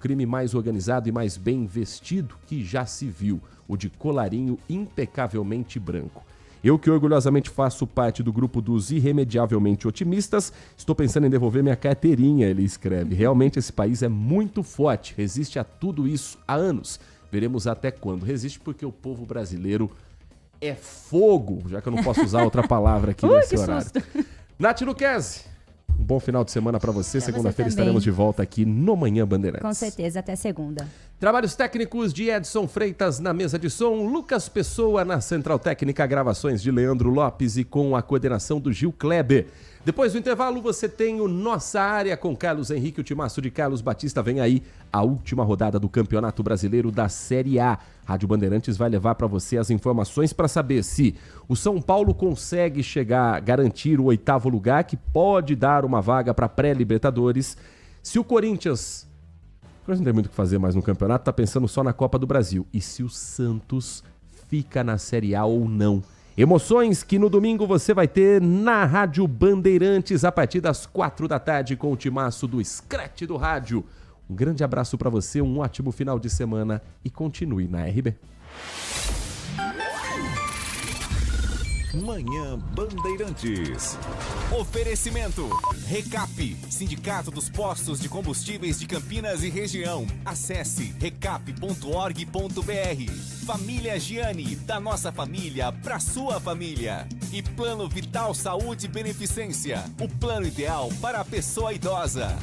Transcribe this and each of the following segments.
crime mais organizado e mais bem vestido que já se viu, o de colarinho impecavelmente branco. Eu que orgulhosamente faço parte do grupo dos irremediavelmente otimistas, estou pensando em devolver minha carteirinha, ele escreve. Realmente esse país é muito forte, resiste a tudo isso há anos. Veremos até quando. Resiste porque o povo brasileiro é fogo, já que eu não posso usar outra palavra aqui nesse horário. Nath Luquezzi, um bom final de semana para você. Segunda-feira estaremos de volta aqui no Manhã Bandeirantes. Com certeza, até segunda. Trabalhos técnicos de Edson Freitas na mesa de som, Lucas Pessoa na Central Técnica, gravações de Leandro Lopes e com a coordenação do Gil Kleber. Depois do intervalo você tem o Nossa Área com Carlos Henrique, o timaço de Carlos Batista. Vem aí a última rodada do Campeonato Brasileiro da Série A. Rádio Bandeirantes vai levar para você as informações para saber se o São Paulo consegue garantir o 8º lugar, que pode dar uma vaga para pré-Libertadores, se o Corinthians não tem muito o que fazer mais no campeonato, tá pensando só na Copa do Brasil. E se o Santos fica na Série A ou não. Emoções que no domingo você vai ter na Rádio Bandeirantes a partir das 4 da tarde com o timaço do Scratch do Rádio. Um grande abraço para você, um ótimo final de semana e continue na RB. Manhã Bandeirantes. Oferecimento Recap, Sindicato dos Postos de Combustíveis de Campinas e Região. Acesse recap.org.br. Família Giani, da nossa família pra sua família. E Plano Vital Saúde Beneficência, o plano ideal para a pessoa idosa.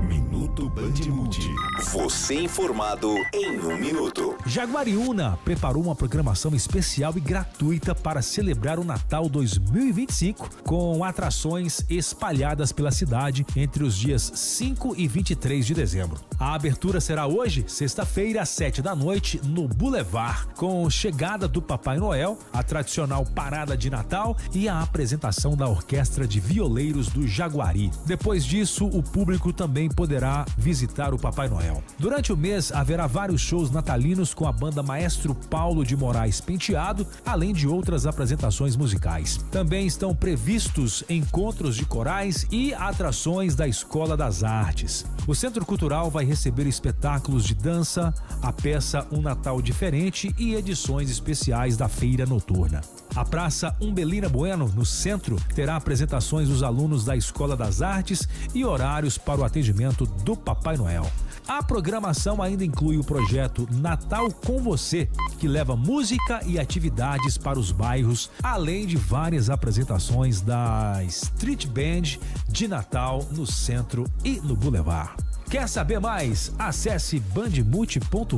Minuto Bandimulti. Você informado em 1 minuto. Jaguariúna preparou uma programação especial e gratuita para celebrar o Natal 2025 com atrações espalhadas pela cidade entre os dias 5 e 23 de dezembro. A abertura será hoje, sexta-feira, às 7 da noite, no Boulevard, com chegada do Papai Noel, a tradicional parada de Natal e a apresentação da Orquestra de Violeiros do Jaguari. Depois disso, o público também poderá visitar o Papai Noel. Durante o mês, haverá vários shows natalinos com a banda Maestro Paulo de Moraes Penteado, além de outras apresentações musicais. Também estão previstos encontros de corais e atrações da Escola das Artes. O Centro Cultural vai receber espetáculos de dança, a peça Um Natal Diferente e edições especiais da Feira Noturna. A Praça Umbelina Bueno, no centro, terá apresentações dos alunos da Escola das Artes e horários para o atendimento do Papai Noel. A programação ainda inclui o projeto Natal com Você, que leva música e atividades para os bairros, além de várias apresentações da Street Band de Natal no centro e no Boulevard. Quer saber mais? Acesse bandmulti.com.br.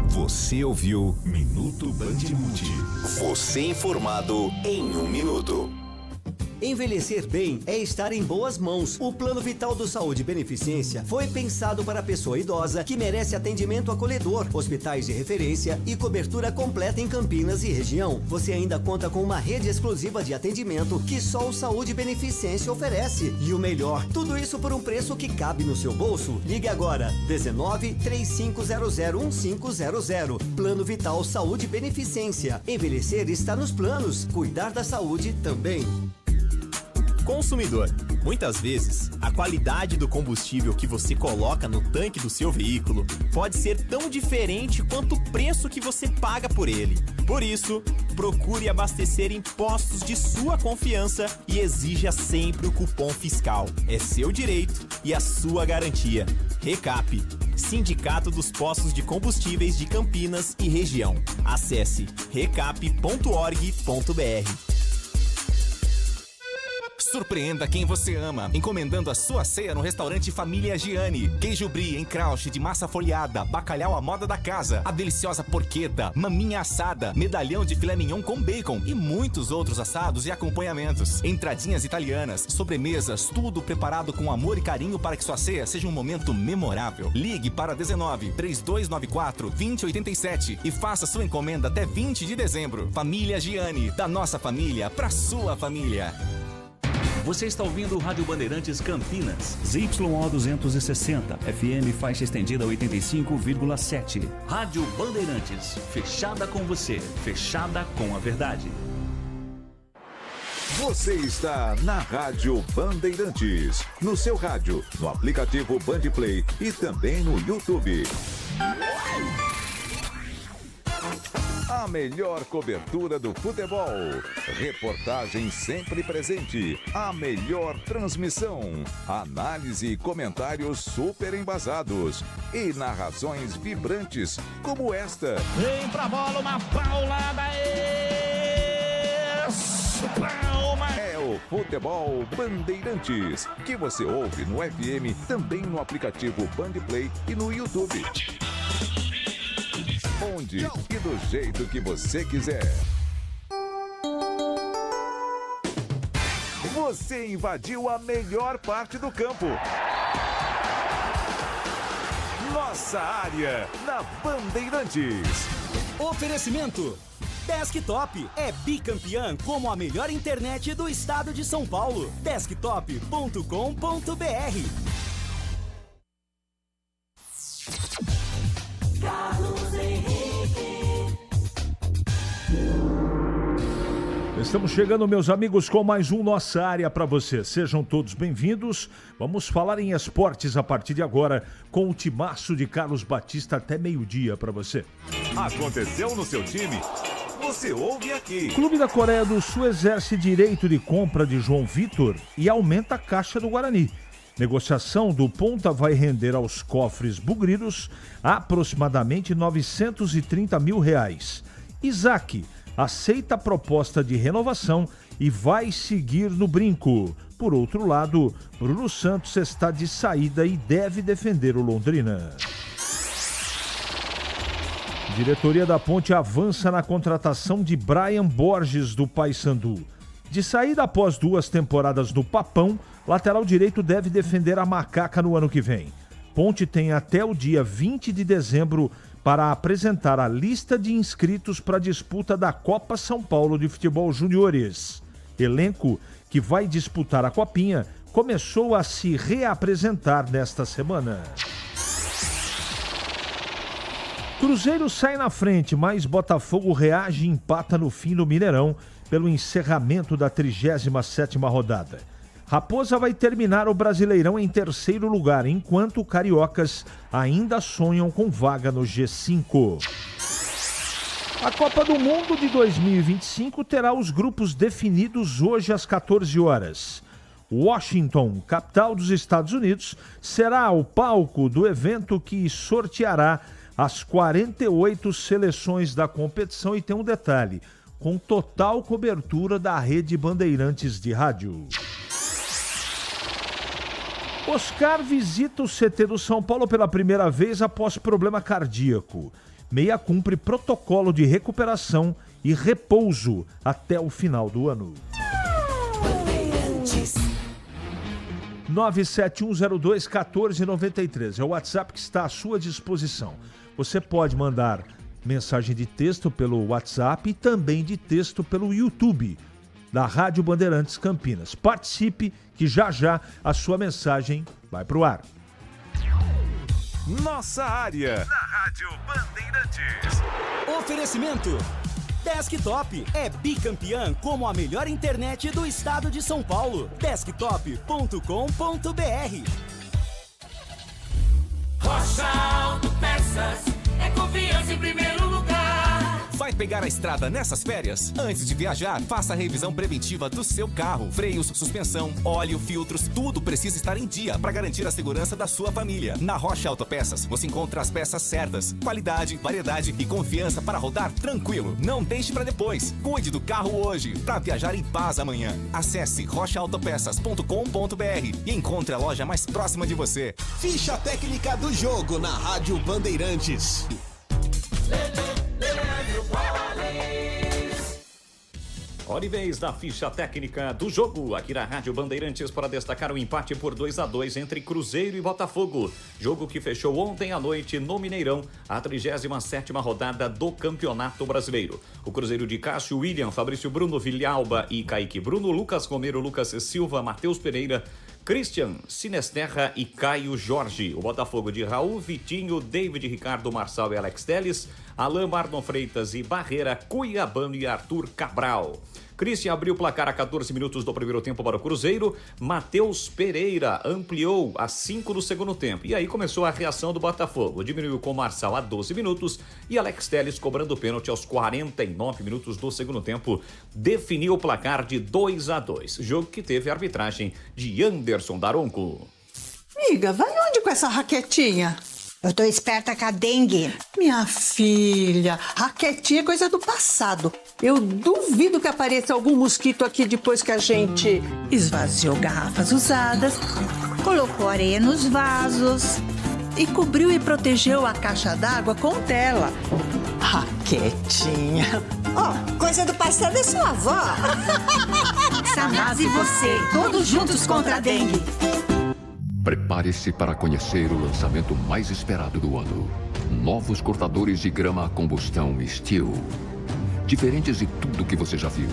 Você ouviu Minuto Bandimulti. Você informado em 1 minuto. Envelhecer bem é estar em boas mãos. O Plano Vital do Saúde Beneficência foi pensado para a pessoa idosa que merece atendimento acolhedor, hospitais de referência e cobertura completa em Campinas e região. Você ainda conta com uma rede exclusiva de atendimento que só o Saúde Beneficência oferece. E o melhor, tudo isso por um preço que cabe no seu bolso. Ligue agora, 19-3500-1500. Plano Vital Saúde Beneficência. Envelhecer está nos planos, cuidar da saúde também. Consumidor, muitas vezes, a qualidade do combustível que você coloca no tanque do seu veículo pode ser tão diferente quanto o preço que você paga por ele. Por isso, procure abastecer em postos de sua confiança e exija sempre o cupom fiscal. É seu direito e a sua garantia. Recap, Sindicato dos Postos de Combustíveis de Campinas e Região. Acesse recap.org.br. Surpreenda quem você ama, encomendando a sua ceia no restaurante Família Giani. Queijo brie em crouch de massa folhada, bacalhau à moda da casa, a deliciosa porqueta, maminha assada, medalhão de filé mignon com bacon e muitos outros assados e acompanhamentos. Entradinhas italianas, sobremesas, tudo preparado com amor e carinho para que sua ceia seja um momento memorável. Ligue para 19-3294-2087 e faça sua encomenda até 20 de dezembro. Família Giani, da nossa família para sua família. Você está ouvindo o Rádio Bandeirantes Campinas, ZYO 260, FM faixa estendida 85,7. Rádio Bandeirantes, fechada com você, fechada com a verdade. Você está na Rádio Bandeirantes, no seu rádio, no aplicativo Bandplay e também no YouTube. A melhor cobertura do futebol. Reportagem sempre presente. A melhor transmissão. Análise e comentários super embasados. E narrações vibrantes, como esta. Vem pra bola, uma paulada. Palma. É o Futebol Bandeirantes, que você ouve no FM, também no aplicativo Bandplay e no YouTube. Onde e do jeito que você quiser. Você invadiu a melhor parte do campo. Nossa área, na Bandeirantes. Oferecimento. Desktop é bicampeã como a melhor internet do estado de São Paulo. Desktop.com.br. Carlos Henrique. Estamos chegando, meus amigos, com mais um Nossa Área para você. Sejam todos bem-vindos. Vamos falar em esportes a partir de agora, com o timaço de Carlos Batista até meio-dia para você. Aconteceu no seu time? Você ouve aqui. Clube da Coreia do Sul exerce direito de compra de João Vitor e aumenta a caixa do Guarani. Negociação do ponta vai render aos cofres bugrinos aproximadamente R$930 mil. Isaac aceita a proposta de renovação e vai seguir no brinco. Por outro lado, Bruno Santos está de saída e deve defender o Londrina. Diretoria da Ponte avança na contratação de Brian Borges do Paysandu. De saída após 2 temporadas no Papão, lateral direito deve defender a Macaca no ano que vem. Ponte tem até o dia 20 de dezembro para apresentar a lista de inscritos para a disputa da Copa São Paulo de Futebol Juniores. Elenco que vai disputar a Copinha começou a se reapresentar nesta semana. Cruzeiro sai na frente, mas Botafogo reage e empata no fim do Mineirão pelo encerramento da 37ª rodada. Raposa vai terminar o Brasileirão em 3º lugar, enquanto cariocas ainda sonham com vaga no G5. A Copa do Mundo de 2025 terá os grupos definidos hoje às 14 horas. Washington, capital dos Estados Unidos, será o palco do evento que sorteará as 48 seleções da competição e tem um detalhe, com total cobertura da rede Bandeirantes de rádio. Oscar visita o CT do São Paulo pela primeira vez após problema cardíaco. Meia cumpre protocolo de recuperação e repouso até o final do ano. 971021493 é o WhatsApp que está à sua disposição. Você pode mandar mensagem de texto pelo WhatsApp e também de texto pelo YouTube da Rádio Bandeirantes Campinas. Participe que já a sua mensagem vai pro ar. Nossa área, na Rádio Bandeirantes. Oferecimento. Desktop é bicampeã como a melhor internet do estado de São Paulo. Desktop.com.br. Rocha Auto Peças é confiança em primeiro lugar. Vai pegar a estrada nessas férias? Antes de viajar, faça a revisão preventiva do seu carro. Freios, suspensão, óleo, filtros, tudo precisa estar em dia para garantir a segurança da sua família. Na Rocha Autopeças, você encontra as peças certas, qualidade, variedade e confiança para rodar tranquilo. Não deixe para depois. Cuide do carro hoje para viajar em paz amanhã. Acesse rochaautopeças.com.br e encontre a loja mais próxima de você. Ficha técnica do jogo na Rádio Bandeirantes. Hora e vez da ficha técnica do jogo aqui na Rádio Bandeirantes para destacar o empate por 2-2 entre Cruzeiro e Botafogo. Jogo que fechou ontem à noite no Mineirão, a 37ª rodada do Campeonato Brasileiro. O Cruzeiro de Cássio, William, Fabrício Bruno, Vilhalba e Kaique Bruno, Lucas Romero, Lucas Silva, Matheus Pereira, Christian, Sinesterra e Caio Jorge. O Botafogo de Raul, Vitinho, David, Ricardo, Marçal e Alex Telles, Alain, Marlon Freitas e Barreira, Cuiabano e Arthur Cabral. Christian abriu o placar a 14 minutos do primeiro tempo para o Cruzeiro. Matheus Pereira ampliou a 5 do segundo tempo. E aí começou a reação do Botafogo. Diminuiu com Marçal a 12 minutos e Alex Telles cobrando pênalti aos 49 minutos do segundo tempo. Definiu o placar de 2-2. Jogo que teve a arbitragem de Anderson Daronco. Amiga, vai onde com essa raquetinha? Eu tô esperta com a dengue. Minha filha, raquetinha é coisa do passado. Eu duvido que apareça algum mosquito aqui depois que a gente esvaziou garrafas usadas, Colocou areia nos vasos. e cobriu e protegeu a caixa d'água com tela. Raquetinha. Ó, coisa do passado é sua avó. Saudades e você, todos juntos contra a dengue. Prepare-se para conhecer o lançamento mais esperado do ano. Novos cortadores de grama a combustão Steel. Diferentes de tudo que você já viu.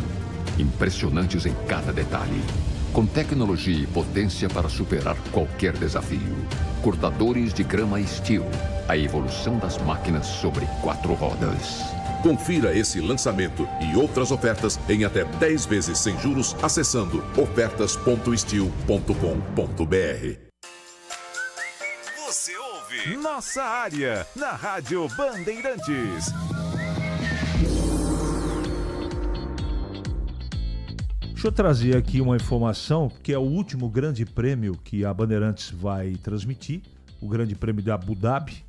Impressionantes em cada detalhe. Com tecnologia e potência para superar qualquer desafio. Cortadores de grama Steel. A evolução das máquinas sobre 4 rodas. Confira esse lançamento e outras ofertas em até 10 vezes sem juros acessando ofertas.steel.com.br. Você ouve Nossa Área na Rádio Bandeirantes. Deixa eu trazer aqui uma informação, que é o último grande prêmio que a Bandeirantes vai transmitir, o grande prêmio de Abu Dhabi.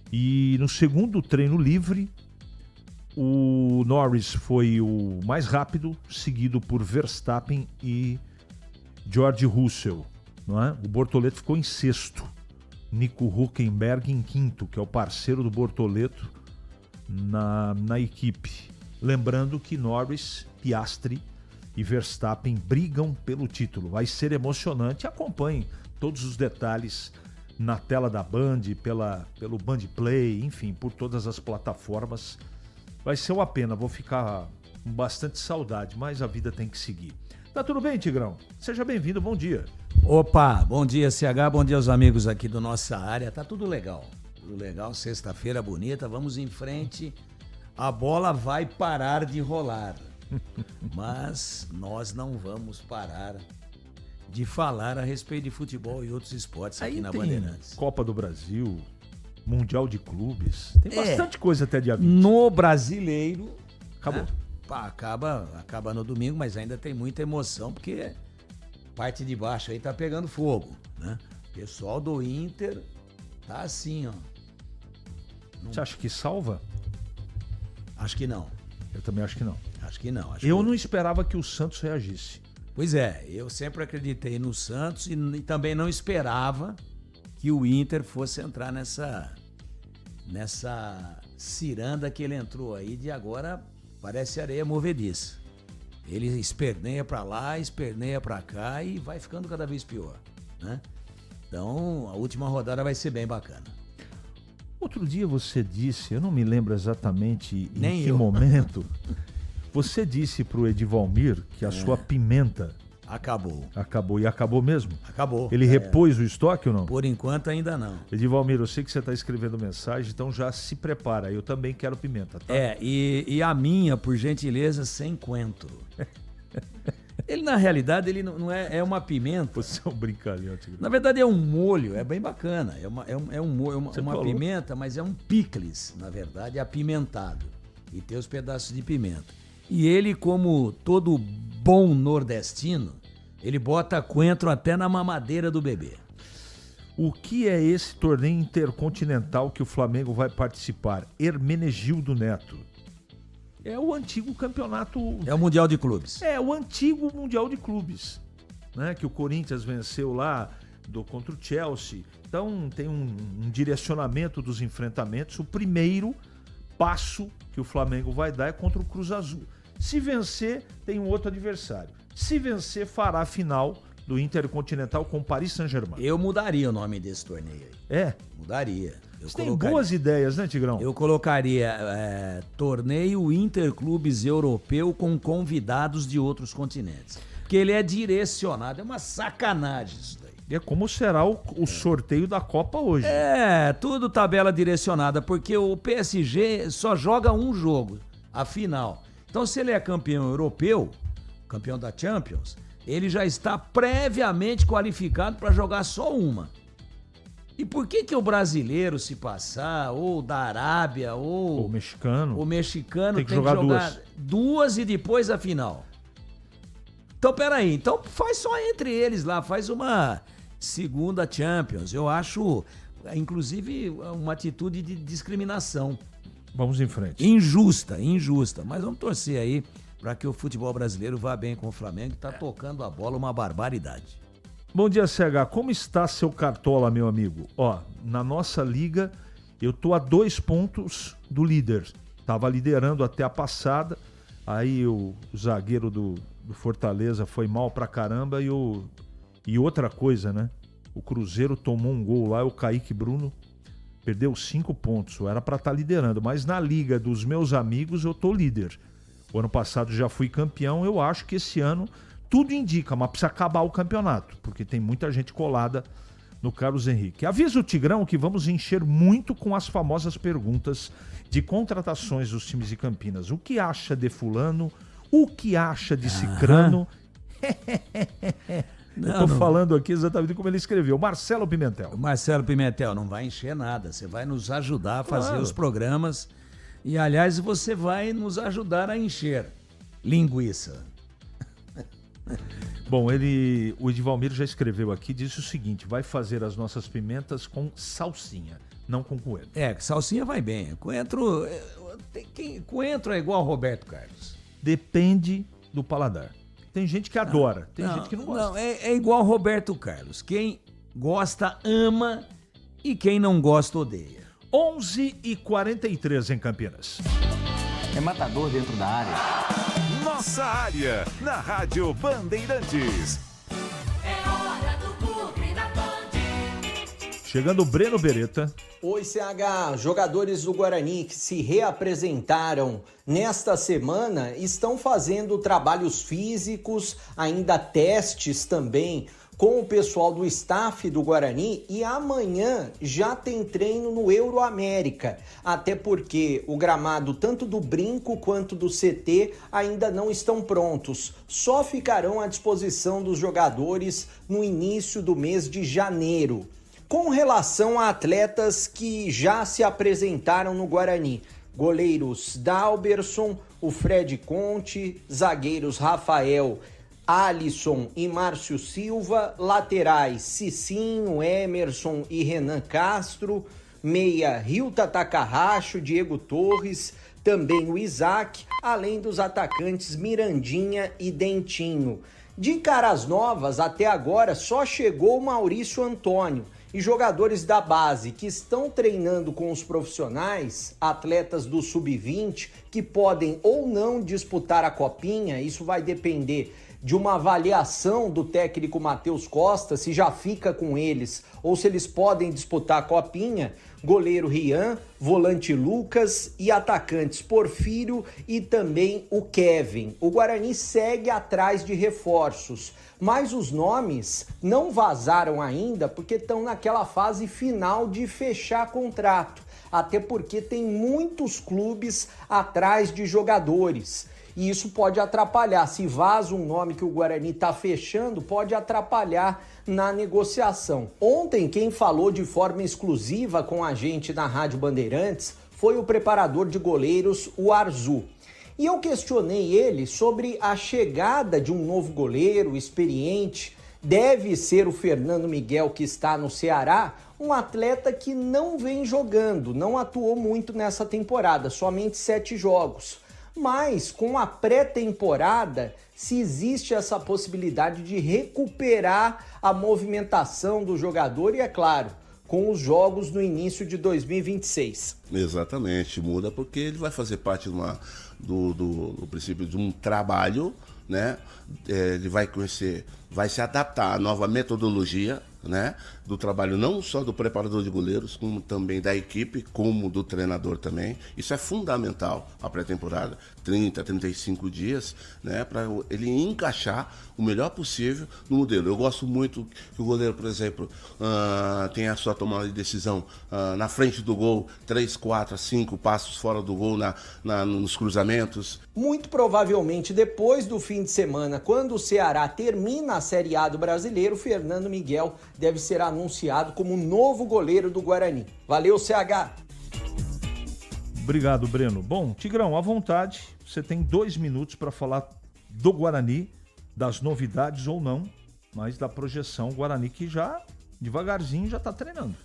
E no segundo treino livre, o Norris foi o mais rápido, seguido por Verstappen e George Russell. Não é? O Bortoleto ficou em sexto. Nico Hülkenberg em quinto, que é o parceiro do Bortoleto na equipe. Lembrando que Norris, Piastri e Verstappen brigam pelo título. Vai ser emocionante. Acompanhe todos os detalhes na tela da Band, pelo Band Play, enfim, por todas as plataformas. Vai ser uma pena, vou ficar com bastante saudade, mas a vida tem que seguir. Tá tudo bem, Tigrão? Seja bem-vindo, bom dia. Opa, bom dia, CH, bom dia aos amigos aqui do Nossa Área. Tá tudo legal, sexta-feira bonita, vamos em frente. A bola vai parar de rolar, mas nós não vamos parar de falar a respeito de futebol e outros esportes aqui na Bandeirantes. Copa do Brasil, Mundial de Clubes, tem bastante coisa até dia 20. No Brasileiro, acabou. Né? Acaba no domingo, mas ainda tem muita emoção, porque parte de baixo aí tá pegando fogo, né? O pessoal do Inter tá assim, ó. Você acha que salva? Acho que não. Eu também acho que não. Acho que não. Eu não esperava que o Santos reagisse. Pois é, eu sempre acreditei no Santos e também não esperava que o Inter fosse entrar nessa ciranda que ele entrou aí de agora parece areia movediça. Ele esperneia pra lá, esperneia pra cá e vai ficando cada vez pior, né? Então, a última rodada vai ser bem bacana. Outro dia você disse, eu não me lembro exatamente Nem em que eu. momento, você disse pro Edivalmir que a sua pimenta acabou. Acabou, e acabou mesmo? Acabou. Ele repôs o estoque ou não? Por enquanto ainda não. Edivalmir, eu sei que você está escrevendo mensagem, então já se prepara. Eu também quero pimenta, tá? E a minha, por gentileza, sem coentro. Ele, na realidade, ele não é uma pimenta. Você é um brincalhão. Na verdade, é um molho, é bem bacana. É um molho, uma pimenta, mas é um picles, na verdade, apimentado. E tem os pedaços de pimenta. E ele, como todo bom nordestino, ele bota coentro até na mamadeira do bebê. O que é esse torneio intercontinental que o Flamengo vai participar? Hermenegildo Neto. É o antigo campeonato... É o Mundial de Clubes. É o antigo Mundial de Clubes, né? Que o Corinthians venceu lá contra o Chelsea. Então tem um direcionamento dos enfrentamentos. O primeiro passo que o Flamengo vai dar é contra o Cruz Azul. Se vencer, tem um outro adversário. Se vencer, fará a final do Intercontinental com o Paris Saint-Germain. Eu mudaria o nome desse torneio aí. É? Mudaria. Você tem boas ideias, né, Tigrão? Eu colocaria Torneio Interclubes Europeu com convidados de outros continentes. Porque ele é direcionado. É uma sacanagem isso daí. E é como será o sorteio da Copa hoje. É, tudo tabela direcionada, porque o PSG só joga um jogo, a final. Então, se ele é campeão europeu, campeão da Champions, ele já está previamente qualificado para jogar só uma. E por que o brasileiro, se passar, ou da Arábia, ou o mexicano tem que jogar duas e depois a final? Então, peraí, então faz só entre eles lá, faz uma segunda Champions. Eu acho, inclusive, uma atitude de discriminação. Vamos em frente. Injusta, mas vamos torcer aí para que o futebol brasileiro vá bem com o Flamengo, que tá tocando a bola uma barbaridade. Bom dia, CH. Como está seu Cartola, meu amigo? Ó, na nossa liga, eu tô a 2 pontos do líder. Tava liderando até a passada, aí o zagueiro do Fortaleza foi mal pra caramba e outra coisa, né? O Cruzeiro tomou um gol lá, o Kaique Bruno perdeu 5 pontos. Eu era pra estar liderando, mas na liga dos meus amigos eu tô líder. O ano passado já fui campeão, eu acho que esse ano tudo indica, mas precisa acabar o campeonato, porque tem muita gente colada no Carlos Henrique. Avisa o Tigrão que vamos encher muito com as famosas perguntas de contratações dos times de Campinas. O que acha de fulano? O que acha de cicrano? Eu tô falando aqui exatamente como ele escreveu. Marcelo Pimentel. Marcelo Pimentel, não vai encher nada. Você vai nos ajudar a fazer os programas. E, aliás, você vai nos ajudar a encher linguiça. Bom, o Edivalmir já escreveu aqui, disse o seguinte: vai fazer as nossas pimentas com salsinha, não com coentro. Salsinha vai bem. Coentro é igual ao Roberto Carlos. Depende do paladar. Tem gente que adora, tem gente que não gosta. Não, é igual ao Roberto Carlos. Quem gosta, ama, e quem não gosta, odeia. 11h43 em Campinas. É matador dentro da área. Nossa área, na Rádio Bandeirantes. É hora do Bugre da Band. Chegando o Breno Beretta. Oi, CH. Jogadores do Guarani que se reapresentaram nesta semana estão fazendo trabalhos físicos, ainda testes também com o pessoal do staff do Guarani, e amanhã já tem treino no Euroamérica, até porque o gramado tanto do Brinco quanto do CT ainda não estão prontos, só ficarão à disposição dos jogadores no início do mês de janeiro. Com relação a atletas que já se apresentaram no Guarani, goleiros Dalberson, o Fred Conte, zagueiros Rafael, Alisson e Márcio Silva, laterais Cicinho, Emerson e Renan Castro, meia Ryuta Takahashi, Diego Torres, também o Isaac, além dos atacantes Mirandinha e Dentinho. De caras novas, até agora só chegou o Maurício Antônio, e jogadores da base que estão treinando com os profissionais, atletas do Sub-20, que podem ou não disputar a copinha, isso vai depender de uma avaliação do técnico Matheus Costa, se já fica com eles ou se eles podem disputar a copinha. Goleiro Rian, volante Lucas e atacantes Porfírio e também o Kevin. O Guarani segue atrás de reforços, mas os nomes não vazaram ainda porque estão naquela fase final de fechar contrato, até porque tem muitos clubes atrás de jogadores. E isso pode atrapalhar. Se vaza um nome que o Guarani está fechando, pode atrapalhar na negociação. Ontem, quem falou de forma exclusiva com a gente na Rádio Bandeirantes foi o preparador de goleiros, o Arzu. E eu questionei ele sobre a chegada de um novo goleiro experiente. Deve ser o Fernando Miguel, que está no Ceará, um atleta que não vem jogando, não atuou muito nessa temporada, somente 7 jogos. Mas com a pré-temporada, se existe essa possibilidade de recuperar a movimentação do jogador e, é claro, com os jogos no início de 2026. Exatamente, muda porque ele vai fazer parte do princípio de um trabalho, né? Ele vai conhecer, vai se adaptar à nova metodologia, né, do trabalho não só do preparador de goleiros, como também da equipe, como do treinador também. Isso é fundamental, a pré-temporada, 30, 35 dias, né, para ele encaixar o melhor possível no modelo. Eu gosto muito que o goleiro, por exemplo, tenha a sua tomada de decisão na frente do gol, 3, 4, 5 passos fora do gol nos cruzamentos. Muito provavelmente depois do fim de semana, quando o Ceará termina a Série A do Brasileiro, Fernando Miguel deve ser anunciado como novo goleiro do Guarani. Valeu, CH! Obrigado, Breno. Bom, Tigrão, à vontade, você tem 2 minutos para falar do Guarani, das novidades ou não, mas da projeção Guarani que já, devagarzinho, já está treinando.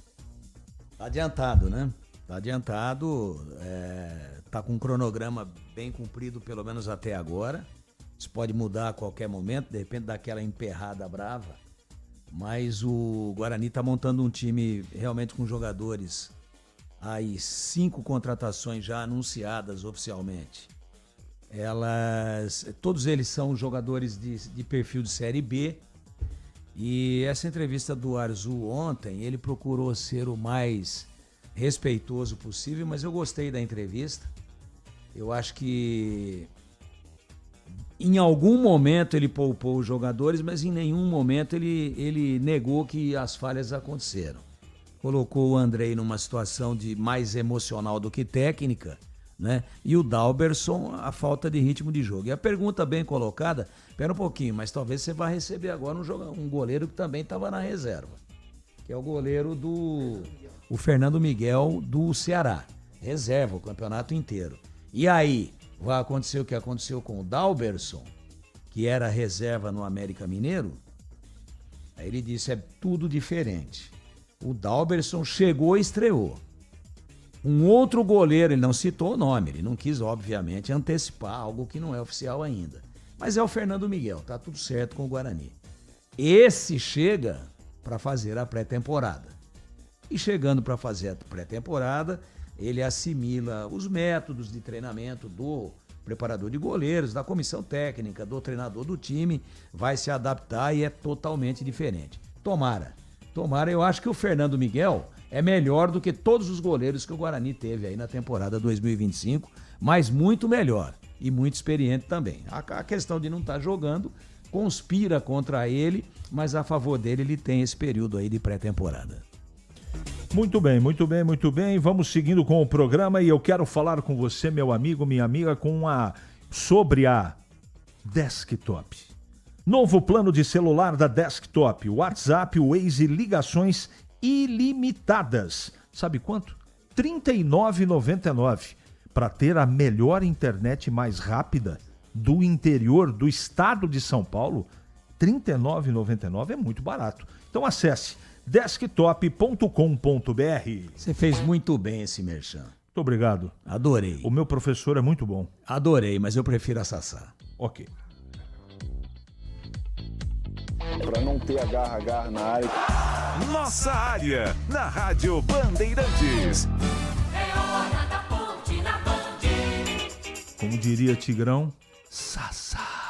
Tá adiantado, né? Tá adiantado, tá com um cronograma bem cumprido, pelo menos até agora. Isso pode mudar a qualquer momento, de repente daquela emperrada brava. Mas o Guarani tá montando um time realmente com jogadores. Aí 5 contratações já anunciadas oficialmente. Todos eles são jogadores de perfil de Série B. E essa entrevista do Arzu ontem, ele procurou ser o mais respeitoso possível, mas eu gostei da entrevista. Eu acho que em algum momento ele poupou os jogadores, mas em nenhum momento ele negou que as falhas aconteceram. Colocou o Andrei numa situação de mais emocional do que técnica, né? E o Dalberson, a falta de ritmo de jogo. E a pergunta bem colocada, espera um pouquinho, mas talvez você vá receber agora um goleiro que também estava na reserva, que é o goleiro o Fernando Miguel do Ceará. Reserva o campeonato inteiro. E aí, vai acontecer o que aconteceu com o Dalberson, que era reserva no América Mineiro? Aí ele disse, é tudo diferente. O Dalberson chegou e estreou. Um outro goleiro, ele não citou o nome, ele não quis, obviamente, antecipar algo que não é oficial ainda. Mas é o Fernando Miguel, tá tudo certo com o Guarani. Esse chega para fazer a pré-temporada. E chegando para fazer a pré-temporada, ele assimila os métodos de treinamento do preparador de goleiros, da comissão técnica, do treinador do time, vai se adaptar e é totalmente diferente. Tomara, eu acho que o Fernando Miguel é melhor do que todos os goleiros que o Guarani teve aí na temporada 2025, mas muito melhor e muito experiente também. A questão de não estar jogando conspira contra ele, mas a favor dele ele tem esse período aí de pré-temporada. Muito bem, muito bem, muito bem. Vamos seguindo com o programa e eu quero falar com você, meu amigo, minha amiga, sobre a Desktop. Novo plano de celular da Desktop, WhatsApp, Waze, ligações ilimitadas. Sabe quanto? R$ 39,99. Para ter a melhor internet mais rápida do interior do estado de São Paulo, R$ 39,99 é muito barato. Então acesse desktop.com.br. Você fez muito bem esse merchan. Muito obrigado. Adorei. O meu professor é muito bom. Adorei, mas eu prefiro a Sassá. Ok. Para não ter agarra na área. Nossa área, na Rádio Bandeirantes. É hora da ponte na Band. Como diria Tigrão, Sassá.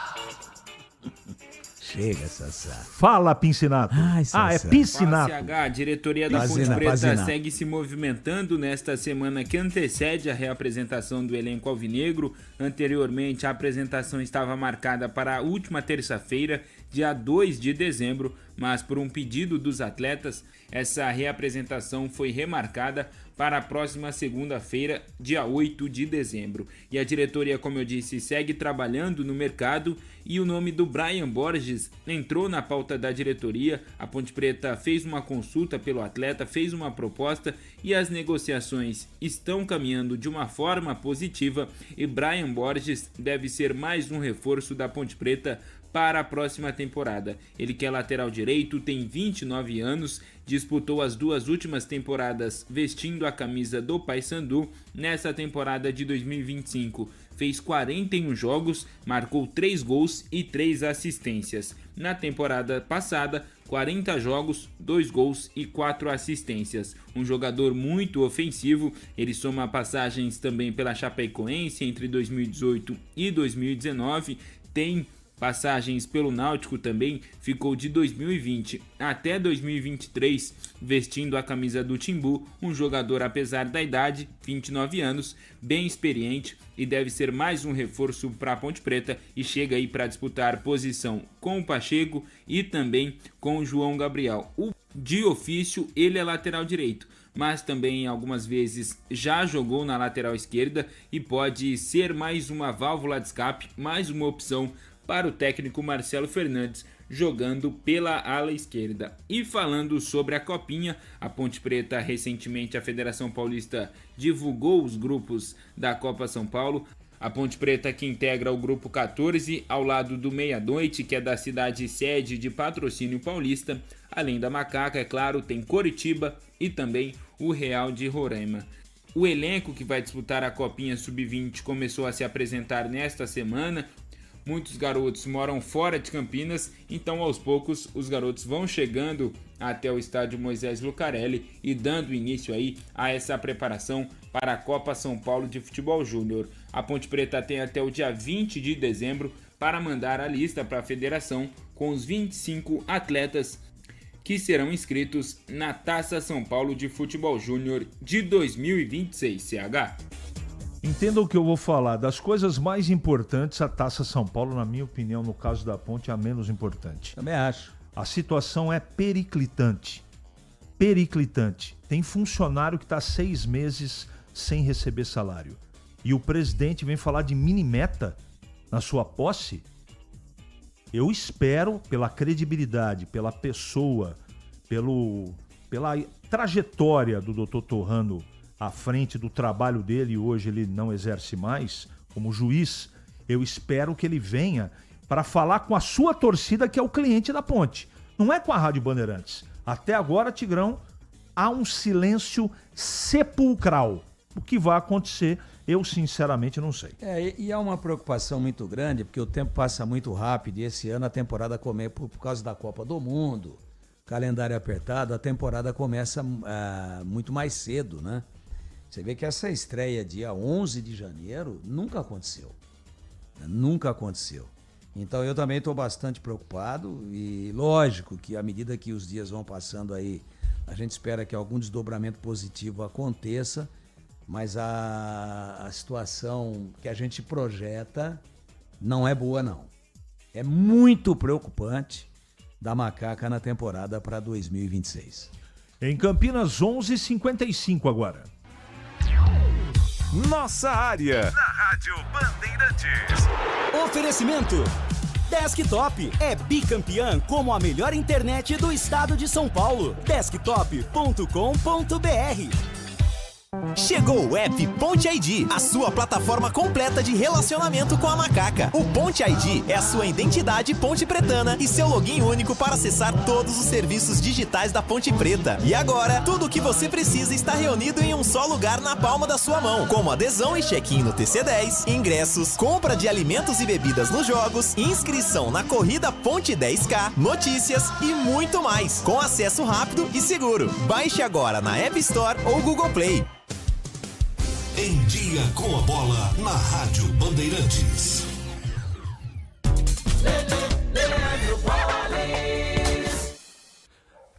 Chega, Sassá. Fala, Pincinato. Ai, Sassá. É Pincinato. A diretoria da Ponte Preta segue se movimentando nesta semana que antecede a reapresentação do elenco alvinegro. Anteriormente, a apresentação estava marcada para a última terça-feira, dia 2 de dezembro, mas por um pedido dos atletas, essa reapresentação foi remarcada para a próxima segunda-feira, dia 8 de dezembro. E a diretoria, como eu disse, segue trabalhando no mercado e o nome do Brian Borges entrou na pauta da diretoria. A Ponte Preta fez uma consulta pelo atleta, fez uma proposta e as negociações estão caminhando de uma forma positiva e Brian Borges deve ser mais um reforço da Ponte Preta para a próxima temporada. Ele que é lateral direito, tem 29 anos, disputou as 2 últimas temporadas vestindo a camisa do Paysandu. Nessa temporada de 2025 fez 41 jogos, marcou 3 gols e 3 assistências. Na temporada passada, 40 jogos, 2 gols e 4 assistências. Um jogador muito ofensivo, ele soma passagens também pela Chapecoense entre 2018 e 2019, tem passagens pelo Náutico também ficou de 2020 até 2023 vestindo a camisa do Timbu, um jogador apesar da idade, 29 anos, bem experiente e deve ser mais um reforço para a Ponte Preta e chega aí para disputar posição com o Pacheco e também com o João Gabriel. De ofício, ele é lateral direito, mas também algumas vezes já jogou na lateral esquerda e pode ser mais uma válvula de escape, mais uma opção para o técnico Marcelo Fernandes, jogando pela ala esquerda. E falando sobre a Copinha, a Ponte Preta, recentemente a Federação Paulista divulgou os grupos da Copa São Paulo. A Ponte Preta, que integra o grupo 14, ao lado do Meia-Noite, que é da cidade sede de Patrocínio Paulista. Além da Macaca, é claro, tem Coritiba e também o Real de Roraima. O elenco que vai disputar a Copinha Sub-20 começou a se apresentar nesta semana. Muitos garotos moram fora de Campinas, então aos poucos os garotos vão chegando até o estádio Moisés Lucarelli e dando início aí a essa preparação para a Copa São Paulo de Futebol Júnior. A Ponte Preta tem até o dia 20 de dezembro para mandar a lista para a federação com os 25 atletas que serão inscritos na Taça São Paulo de Futebol Júnior de 2026, CH. Entenda o que eu vou falar. Das coisas mais importantes, a Taça São Paulo, na minha opinião, no caso da Ponte, é a menos importante. Também acho. A situação é periclitante. Periclitante. Tem funcionário que está 6 meses sem receber salário. E o presidente vem falar de mini-meta na sua posse? Eu espero, pela credibilidade, pela pessoa, pela trajetória do Dr. Torrano à frente do trabalho dele, e hoje ele não exerce mais como juiz, eu espero que ele venha para falar com a sua torcida, que é o cliente da Ponte. Não é com a Rádio Bandeirantes. Até agora, Tigrão, há um silêncio sepulcral. O que vai acontecer, eu sinceramente não sei. E há uma preocupação muito grande, porque o tempo passa muito rápido e esse ano a temporada começa por causa da Copa do Mundo, calendário apertado, a temporada começa muito mais cedo, né? Você vê que essa estreia dia 11 de janeiro nunca aconteceu. Nunca aconteceu. Então eu também estou bastante preocupado e lógico que à medida que os dias vão passando aí, a gente espera que algum desdobramento positivo aconteça, mas a situação que a gente projeta não é boa não. É muito preocupante da Macaca na temporada para 2026. Em Campinas, 11h55 agora. Nossa área, na Rádio Bandeirantes. Oferecimento Desktop é bicampeã como a melhor internet do estado de São Paulo. Desktop.com.br. Chegou o app Ponte ID, a sua plataforma completa de relacionamento com a Macaca. O Ponte ID é a sua identidade ponte pretana e seu login único para acessar todos os serviços digitais da Ponte Preta. E agora, tudo o que você precisa está reunido em um só lugar na palma da sua mão, como adesão e check-in no TC10, ingressos, compra de alimentos e bebidas nos jogos, inscrição na corrida Ponte 10K, notícias e muito mais, com acesso rápido e seguro. Baixe agora na App Store ou Google Play. Em Dia com a Bola, na Rádio Bandeirantes.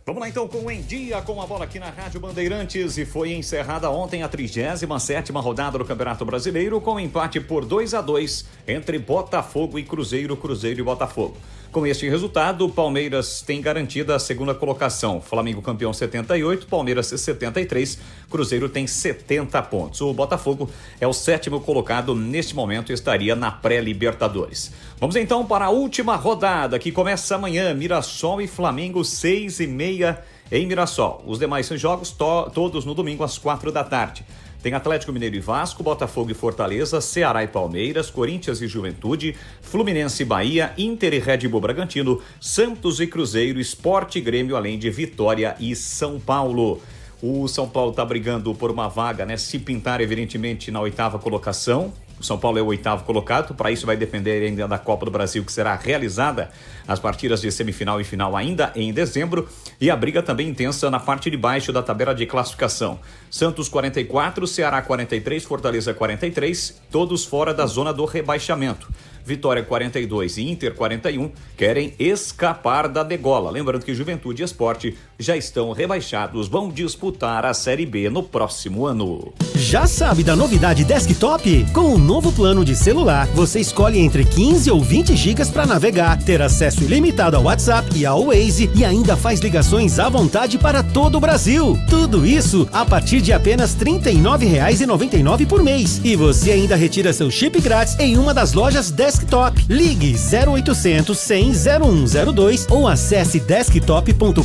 Vamos lá então com o Em Dia com a Bola aqui na Rádio Bandeirantes, e foi encerrada ontem a 37ª rodada do Campeonato Brasileiro com empate por 2-2 entre Botafogo e Cruzeiro e Botafogo. Com este resultado, o Palmeiras tem garantida a segunda colocação. Flamengo campeão 78, Palmeiras 73, Cruzeiro tem 70 pontos. O Botafogo é o 7º colocado neste momento e estaria na pré-Libertadores. Vamos então para a última rodada, que começa amanhã. Mirassol e Flamengo, 6h30 em Mirassol. Os demais jogos todos no domingo às 4 da tarde. Tem Atlético Mineiro e Vasco, Botafogo e Fortaleza, Ceará e Palmeiras, Corinthians e Juventude, Fluminense e Bahia, Inter e Red Bull Bragantino, Santos e Cruzeiro, Sport e Grêmio, além de Vitória e São Paulo. O São Paulo está brigando por uma vaga, né? Se pintar, evidentemente, na 8ª colocação. O São Paulo é o 8º colocado, para isso vai depender ainda da Copa do Brasil, que será realizada as partidas de semifinal e final ainda em dezembro, e a briga também intensa na parte de baixo da tabela de classificação. Santos 44, Ceará 43, Fortaleza 43, todos fora da zona do rebaixamento. Vitória 42 e Inter 41 querem escapar da degola. Lembrando que Juventude e Sport já estão rebaixados, vão disputar a Série B no próximo ano. Já sabe da novidade Desktop? Com o novo plano de celular, você escolhe entre 15 ou 20 gigas para navegar, ter acesso ilimitado ao WhatsApp e ao Waze e ainda faz ligações à vontade para todo o Brasil. Tudo isso a partir de apenas R$ 39,99 por mês. E você ainda retira seu chip grátis em uma das lojas Desktop. Ligue 0800 100 0102 ou acesse desktop.com.br.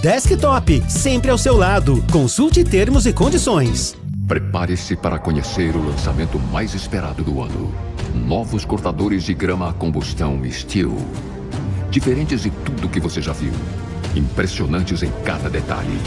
Desktop, sempre ao seu lado. Consulte termos e condições. Prepare-se para conhecer o lançamento mais esperado do ano. Novos cortadores de grama a combustão Steel. Diferentes de tudo que você já viu. Impressionantes em cada detalhe.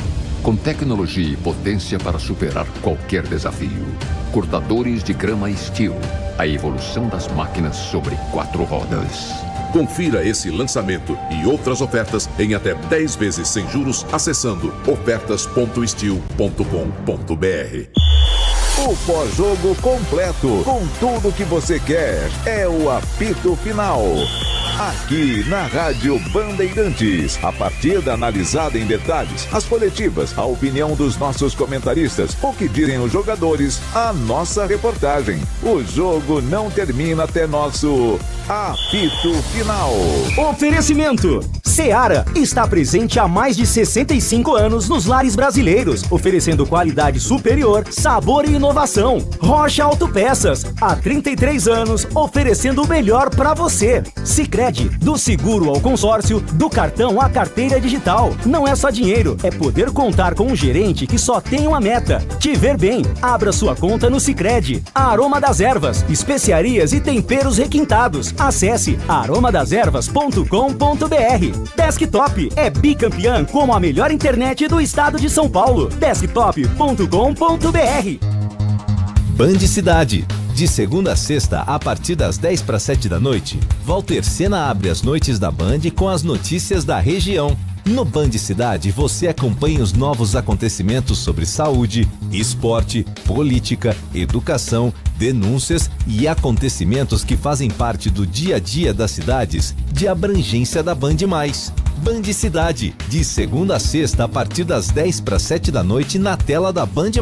Com tecnologia e potência para superar qualquer desafio. Cortadores de grama Steel. A evolução das máquinas sobre 4 rodas. Confira esse lançamento e outras ofertas em até 10 vezes sem juros acessando ofertas.steel.com.br. O pós-jogo completo, com tudo que você quer, é o apito final. Aqui na Rádio Bandeirantes, a partida analisada em detalhes, as coletivas, a opinião dos nossos comentaristas, o que dizem os jogadores, a nossa reportagem. O jogo não termina até nosso apito final. Oferecimento: Seara está presente há mais de 65 anos nos lares brasileiros, oferecendo qualidade superior, sabor e inovação. Rocha Autopeças, há 33 anos, oferecendo o melhor para você. Sicredi, do seguro ao consórcio, do cartão à carteira digital. Não é só dinheiro, é poder contar com um gerente que só tem uma meta: te ver bem. Abra sua conta no Sicredi. Aroma das Ervas, especiarias e temperos requintados. Acesse aromadeservas.com.br. Desktop é bicampeã como a melhor internet do estado de São Paulo. Desktop.com.br. Band Cidade. De segunda a sexta, a partir das 10 para 7 da noite, Walter Sena abre as noites da Band com as notícias da região. No Band Cidade, você acompanha os novos acontecimentos sobre saúde, esporte, política, educação, denúncias e acontecimentos que fazem parte do dia a dia das cidades de abrangência da Band+. Band Cidade, de segunda a sexta, a partir das 10 para 7 da noite, na tela da Band+.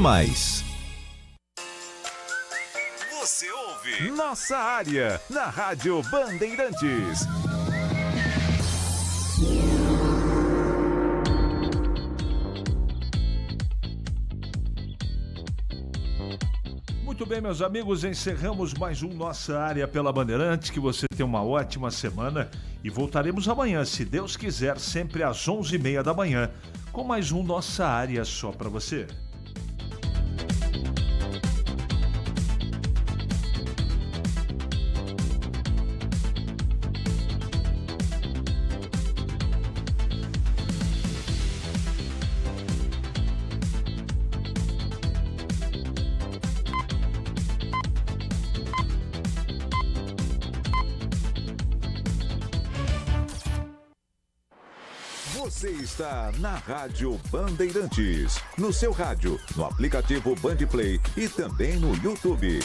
Você ouve Nossa Área, na Rádio Bandeirantes. Muito bem, meus amigos, encerramos mais um Nossa Área pela Bandeirantes. Que você tenha uma ótima semana e voltaremos amanhã, se Deus quiser, sempre às 11h30 da manhã, com mais um Nossa Área só para você. Você está na Rádio Bandeirantes, no seu rádio, no aplicativo Band Play e também no YouTube.